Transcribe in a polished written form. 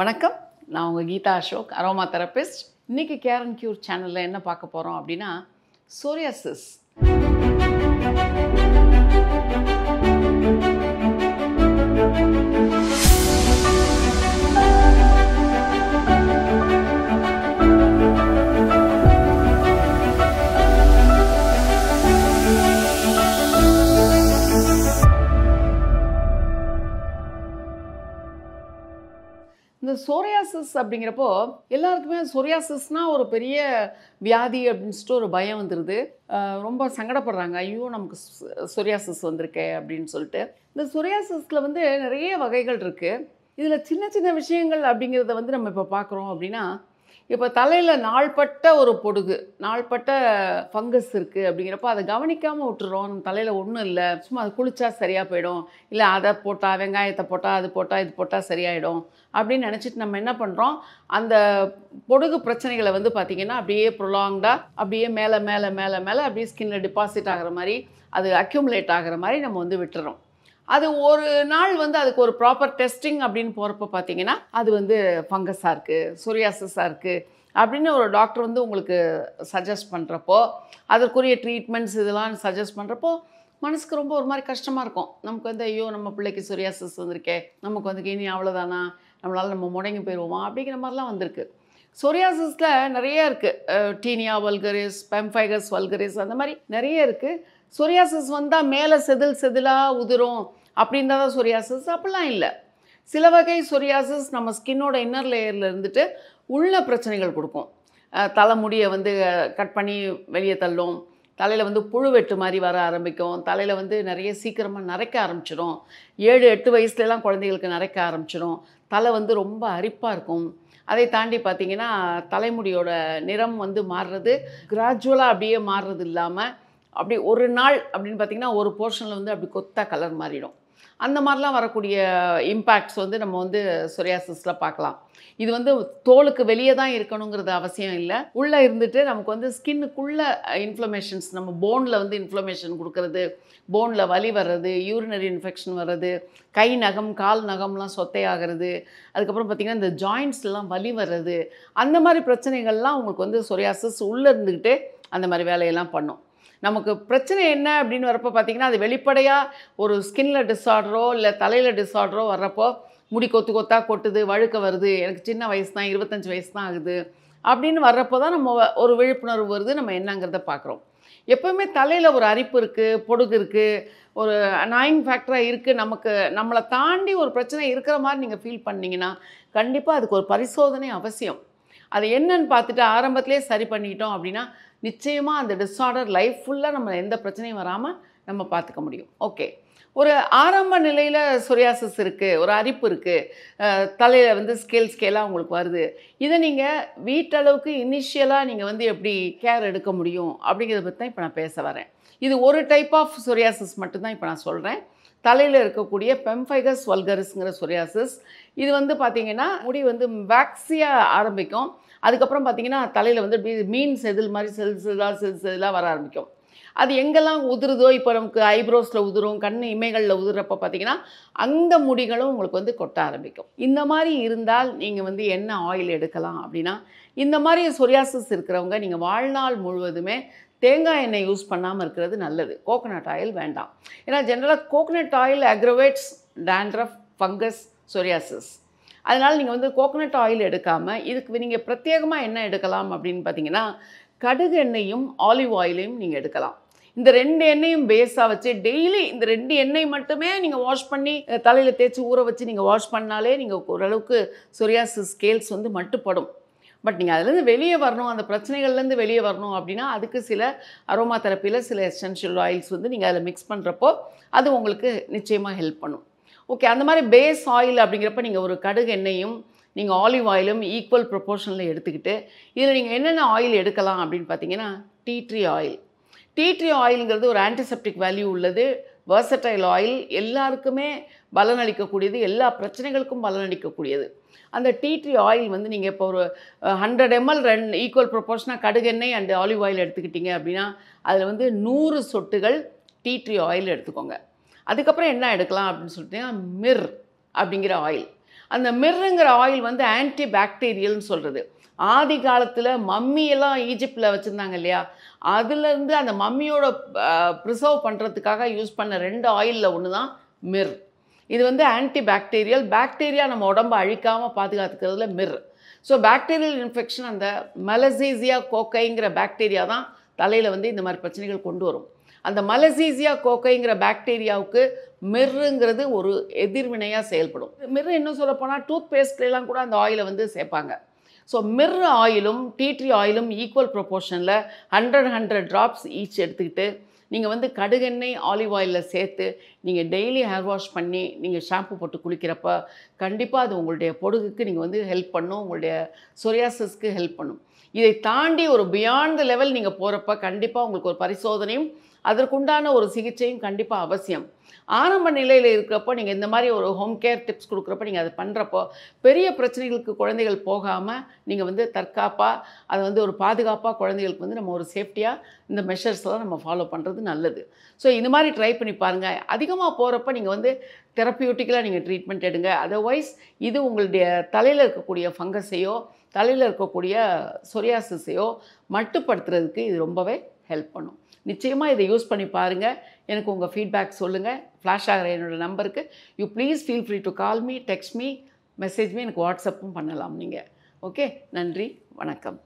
வணக்கம். நான் உங்கள் கீதா அசோக், அரோமா தெரபிஸ்ட். இன்றைக்கி கேர் அண்ட் க்யூர் சேனலில் என்ன பார்க்க போகிறோம் அப்படின்னா, சோரியாசிஸ். இந்த சோரியாசிஸ் அப்படிங்கிறப்போ எல்லாருக்குமே சோரியாசிஸ்னால் ஒரு பெரிய வியாதி அப்படின்னு சொல்லிட்டு ஒரு பயம் வந்துடுது. ரொம்ப சங்கடப்படுறாங்க. ஐயோ நமக்கு சோரியாசிஸ் வந்திருக்கே அப்படின்னு சொல்லிட்டு. இந்த சோரியாசிஸில் வந்து நிறைய வகைகள் இருக்குது. இதில் சின்ன சின்ன விஷயங்கள் அப்படிங்கிறத வந்து நம்ம இப்போ பார்க்குறோம் அப்படின்னா, இப்போ தலையில் நாள்பட்ட ஒரு பொடுகு, நாள்பட்ட ஃபங்கஸ் இருக்குது அப்படிங்கிறப்போ அதை கவனிக்காமல் விட்டுறோம். நம்ம தலையில் ஒன்றும் இல்லை, சும்மா அது குளிச்சா சரியாக போயிடும், இல்லை அதை போட்டால் வெங்காயத்தை போட்டால் அது போட்டால் இது போட்டால் சரியாயிடும் அப்படின்னு நினச்சிட்டு நம்ம என்ன பண்ணுறோம், அந்த பொடுகு பிரச்சனைகளை வந்து பார்த்திங்கன்னா அப்படியே ப்ரொலாங்டாக அப்படியே மேலே மேலே மேலே மேலே அப்படியே ஸ்கின்னில் டிபாசிட் ஆகிற மாதிரி, அது அக்யூமுலேட் ஆகிற மாதிரி நம்ம வந்து விட்டுறோம். அது ஒரு நாள் வந்து அதுக்கு ஒரு ப்ராப்பர் டெஸ்டிங் அப்படின்னு போகிறப்ப பார்த்தீங்கன்னா அது வந்து ஃபங்கஸாக இருக்குது, சோரியாசிஸாக இருக்குது அப்படின்னு ஒரு டாக்டர் வந்து உங்களுக்கு சஜஸ்ட் பண்ணுறப்போ, அதற்குரிய ட்ரீட்மெண்ட்ஸ் இதெல்லாம் சஜஸ்ட் பண்ணுறப்போ மனசுக்கு ரொம்ப ஒரு மாதிரி கஷ்டமாக இருக்கும். நமக்கு வந்து ஐயோ நம்ம பிள்ளைக்கு சோரியாசிஸ் வந்திருக்கே, நமக்கு வந்து இனி அவ்வளோதானா, நம்மளால் நம்ம முடங்கி போயிடுவோமா அப்படிங்கிற மாதிரிலாம் வந்திருக்கு. சோரியாசிஸில் நிறைய இருக்குது. டீனியா வல்கரிஸ், பெம்ஃபைகஸ் வல்கரிஸ், அந்த மாதிரி நிறைய இருக்குது. சோரியாசிஸ் வந்தால் மேலே செதில் செதிலாக உதிரும் அப்படின்றத தான் சோரியாசிஸ். அப்படிலாம் இல்லை. சில வகை சோரியாசிஸ் நம்ம ஸ்கின்னோட இன்னர் லேயரில் இருந்துட்டு உள்ள பிரச்சனைகள் கொடுக்கும். தலைமுடியை வந்து கட் பண்ணி வெளியே தள்ளும், தலையில் வந்து புழு வெட்டு மாதிரி வர ஆரம்பிக்கும், தலையில் வந்து நிறைய சீக்கிரமாக நரைக்க ஆரம்பிச்சிடும். 7-8 வயசுலலாம் குழந்தைகளுக்கு நரைக்க ஆரம்பிச்சிடும். தலை வந்து ரொம்ப அரிப்பாக இருக்கும். அதை தாண்டி பார்த்திங்கன்னா தலைமுடியோட நிறம் வந்து மாறுறது கிராஜுவலாக அப்படியே மாறுறது இல்லாமல் அப்படி ஒரு நாள் அப்படின்னு பார்த்திங்கன்னா ஒரு போர்ஷனில் வந்து அப்படி கொத்தா கலர் மாறிடும். அந்த மாதிரிலாம் வரக்கூடிய இம்பேக்ட்ஸ் வந்து நம்ம வந்து சோரியாசிஸில் பார்க்கலாம். இது வந்து தோலுக்கு வெளியே தான் இருக்கணுங்கிறது அவசியம் இல்லை. உள்ளே இருந்துட்டு நமக்கு வந்து ஸ்கின்னுக்குள்ளே இன்ஃப்ளமேஷன்ஸ், நம்ம போனில் வந்து இன்ஃப்ளமேஷன் கொடுக்கறது, போனில் வலி வர்றது, யூரினரி இன்ஃபெக்ஷன் வர்றது, கை நகம் கால் நகம்லாம் சொத்தையாகிறது, அதுக்கப்புறம் பார்த்திங்கன்னா இந்த ஜாயின்ஸ்லாம் வலி வர்றது, அந்த மாதிரி பிரச்சனைகள்லாம் உங்களுக்கு வந்து சோரியாசிஸ் உள்ளே இருந்துக்கிட்டே அந்த மாதிரி வேலையெல்லாம் பண்ணும். நமக்கு பிரச்சனை என்ன அப்படின்னு வரப்போ பார்த்திங்கன்னா அது வெளிப்படையாக ஒரு ஸ்கின்ல டிஸார்டரோ இல்லை தலையில் டிஸார்டரோ வர்றப்போ முடி கொத்து கொத்தாக கொட்டுது, வழுக்க வருது, எனக்கு சின்ன வயசு தான், 25 வயசு தான் ஆகுது அப்படின்னு வர்றப்போ தான் நம்ம ஒரு விழிப்புணர்வு வருது, நம்ம என்னங்கிறத பார்க்குறோம். எப்போவுமே தலையில் ஒரு அரிப்பு இருக்குது, பொடுகு இருக்குது, ஒரு அனாயிங் ஃபேக்டராக இருக்குது, நமக்கு நம்மளை தாண்டி ஒரு பிரச்சனை இருக்கிற மாதிரி நீங்கள் ஃபீல் பண்ணிங்கன்னா கண்டிப்பாக அதுக்கு ஒரு பரிசோதனை அவசியம். அது என்னன்னு பார்த்துட்டு ஆரம்பத்திலே சரி பண்ணிட்டோம் அப்படின்னா நிச்சயமாக அந்த டிஸார்டர் லைஃப் ஃபுல்லாக நம்ம எந்த பிரச்சனையும் வராமல் நம்ம பார்த்துக்க முடியும். ஓகே, ஒரு ஆரம்ப நிலையில் சோரியாசிஸ் இருக்குது, ஒரு அரிப்பு இருக்குது, தலையில் வந்து ஸ்கேலாக உங்களுக்கு வருது, இதை நீங்கள் வீட்டளவுக்கு இனிஷியலாக நீங்கள் வந்து எப்படி கேர் எடுக்க முடியும் அப்படிங்கிறத பற்றி தான் இப்போ நான் பேச வரேன். இது ஒரு டைப் ஆஃப் சோரியாசிஸ் மட்டும்தான் இப்போ நான் சொல்கிறேன். தலையில் இருக்கக்கூடிய பெம்ஃபைகஸ் வல்கரிஸ்ங்கிற சோரியாசிஸ். இது வந்து பார்த்திங்கன்னா முடி வந்து வேக்ஸியாக ஆரம்பிக்கும். அதுக்கப்புறம் பார்த்திங்கன்னா தலையில் வந்து மீன் செதில் மாதிரி செதிலாக வர ஆரம்பிக்கும். அது எங்கெல்லாம் உதிருதோ, இப்போ நமக்கு ஐப்ரோஸில் உதிரும், கண் இமைகளில் உதிரப்போ பார்த்திங்கன்னா அந்த முடிகளும் உங்களுக்கு வந்து கொட்ட ஆரம்பிக்கும். இந்த மாதிரி இருந்தால் நீங்கள் வந்து என்ன ஆயில் எடுக்கலாம் அப்படின்னா, இந்த மாதிரி சோரியாசிஸ் இருக்கிறவங்க நீங்கள் வாழ்நாள் முழுவதுமே தேங்காய் எண்ணெய் யூஸ் பண்ணாமல் இருக்கிறது நல்லது. கோகோனட் ஆயில் வேண்டாம். ஏன்னா ஜென்ரலாக coconut oil aggravates dandruff, fungus, psoriasis. அதனால் நீங்கள் வந்து கோகோனட் ஆயில் எடுக்காமல் இதுக்கு நீங்கள் பிரத்யேகமாக என்ன எடுக்கலாம் அப்படின்னு பார்த்தீங்கன்னா, கடுகு எண்ணெயும் ஆலிவ் ஆயிலையும் நீங்கள் எடுக்கலாம். இந்த 2 எண்ணெயும் பேஸாக வச்சு டெய்லி இந்த 2 எண்ணெய் மட்டுமே நீங்கள் வாஷ் பண்ணி தலையில் தேய்ச்சி ஊற வச்சு நீங்கள் வாஷ் பண்ணாலே நீங்கள் ஓரளவுக்கு சோரியாசிஸ் ஸ்கேல்ஸ் வந்து மட்டுப்படும். பட் நீங்கள் அதுலேருந்து வெளியே வரணும், அந்த பிரச்சனைகள்லேருந்து வெளியே வரணும் அப்படின்னா அதுக்கு சில அரோமா தெரப்பியில் சில எசென்ஷியல் ஆயில்ஸ் வந்து நீங்கள் அதில் மிக்ஸ் பண்ணுறப்போ அது உங்களுக்கு நிச்சயமாக ஹெல்ப் பண்ணும். ஓகே, அந்த மாதிரி பேஸ் ஆயில் அப்படிங்கிறப்ப நீங்கள் ஒரு கடுகு எண்ணெயும் நீங்கள் ஆலிவ் ஆயிலும் ஈக்குவல் ப்ரொப்போர்ஷனில் எடுத்துக்கிட்டு இதில் நீங்கள் என்னென்ன ஆயில் எடுக்கலாம் அப்படின்னு பார்த்தீங்கன்னா, tea tree oil. Tea tree ஆயிலுங்கிறது ஒரு ஆன்டிசெப்டிக் வேல்யூ உள்ளது, வெர்சடைல் ஆயில், எல்லாருக்குமே பலனளிக்கக்கூடியது, எல்லா பிரச்சனைகளுக்கும் பலனளிக்கக்கூடியது. அந்த டீ ட்ரீ ஆயில் வந்து நீங்கள் இப்போ ஒரு 100 ml ஈக்குவல் ப்ரொப்போர்ஷனாக கடுகு எண்ணெய் அண்ட் ஆலிவ் ஆயில் எடுத்துக்கிட்டிங்க அப்படின்னா அதில் வந்து 100 சொட்டுகள் டீ ட்ரீ ஆயில் எடுத்துக்கோங்க. அதுக்கப்புறம் என்ன எடுக்கலாம் அப்படின்னு சொல்லிட்டீங்கன்னா, மிர் அப்படிங்கிற ஆயில். அந்த மிர்ருங்கிற ஆயில் வந்து ஆன்டி பாக்டீரியல்னு சொல்கிறது. ஆதி காலத்தில் மம்மியெல்லாம் ஈஜிப்டில் வச்சுருந்தாங்க இல்லையா, அதுலேருந்து அந்த மம்மியோட ப்ரிசர்வ் பண்ணுறதுக்காக யூஸ் பண்ண 2 ஆயிலில் ஒன்று தான் மிர். இது வந்து ஆன்டி பாக்டீரியல், பாக்டீரியா நம்ம உடம்பை அழிக்காமல் பாதுகாத்துக்கிறதுல மிர். ஸோ பாக்டீரியல் இன்ஃபெக்ஷன், அந்த மலசீசியா கோக்கைங்கிற பாக்டீரியா தான் தலையில் வந்து இந்த மாதிரி பிரச்சனைகள் கொண்டு வரும். அந்த மலசீசியா கோக்கைங்கிற பாக்டீரியாவுக்கு மிர்ருங்கிறது ஒரு எதிர்வினையாக செயல்படும். மிர்ரு இன்னும் சொல்லப்போனால் டூத் பேஸ்ட்லாம் கூட அந்த ஆயிலை வந்து சேர்ப்பாங்க. ஸோ மிர் ஆயிலும் டீ ஆயிலும் ஈக்குவல் ப்ரொபோர்ஷனில் 100 ட்ராப்ஸ் ஈச் எடுத்துக்கிட்டு நீங்கள் வந்து கடுகெண்ணெய் ஆலிவ் ஆயிலில் சேர்த்து நீங்கள் டெய்லி ஹேர் வாஷ் பண்ணி நீங்கள் ஷாம்பு போட்டு குளிக்கிறப்ப கண்டிப்பாக அது உங்களுடைய பொடுகுக்கு நீங்கள் வந்து ஹெல்ப் பண்ணும், உங்களுடைய சொரியாசிஸ்க்கு ஹெல்ப் பண்ணும். இதை தாண்டி ஒரு பியாண்ட் த லெவல் நீங்கள் போகிறப்ப கண்டிப்பாக உங்களுக்கு ஒரு பரிசோதனையும் அதற்குண்டான ஒரு சிகிச்சையும் கண்டிப்பாக அவசியம். ஆரம்ப நிலையில் இருக்கிறப்போ நீங்கள் இந்த மாதிரி ஒரு ஹோம் கேர் டிப்ஸ் கொடுக்குறப்ப நீங்கள் அதை பண்ணுறப்போ பெரிய பிரச்சனைகளுக்கு குழந்தைகள் போகாமல் நீங்கள் வந்து தற்காப்பாக அதை வந்து ஒரு பாதுகாப்பாக குழந்தைகளுக்கு வந்து நம்ம ஒரு சேஃப்டியாக இந்த மெஷர்ஸ்லாம் நம்ம ஃபாலோ பண்ணுறது நல்லது. ஸோ இந்த மாதிரி ட்ரை பண்ணி பாருங்கள். அதிகமாக போகிறப்ப நீங்கள் வந்து தெரப்பியூட்டிக்கலாக நீங்கள் ட்ரீட்மெண்ட் எடுங்க. அதர்வைஸ் இது உங்களுடைய தலையில் இருக்கக்கூடிய ஃபங்கஸையோ தலையில் இருக்கக்கூடிய சொரியாசிஸையோ மட்டுப்படுத்துறதுக்கு இது ரொம்பவே ஹெல்ப் பண்ணும். நிச்சயமாக இதை யூஸ் பண்ணி பாருங்கள். எனக்கு உங்கள் ஃபீட்பேக் சொல்லுங்கள். ஃப்ளாஷ் ஆகிற என்னோடய நம்பருக்கு you please feel free to call me, text me, message me, எனக்கு வாட்ஸ்அப்பும் பண்ணலாம் நீங்கள். ஓகே, நன்றி, வணக்கம்.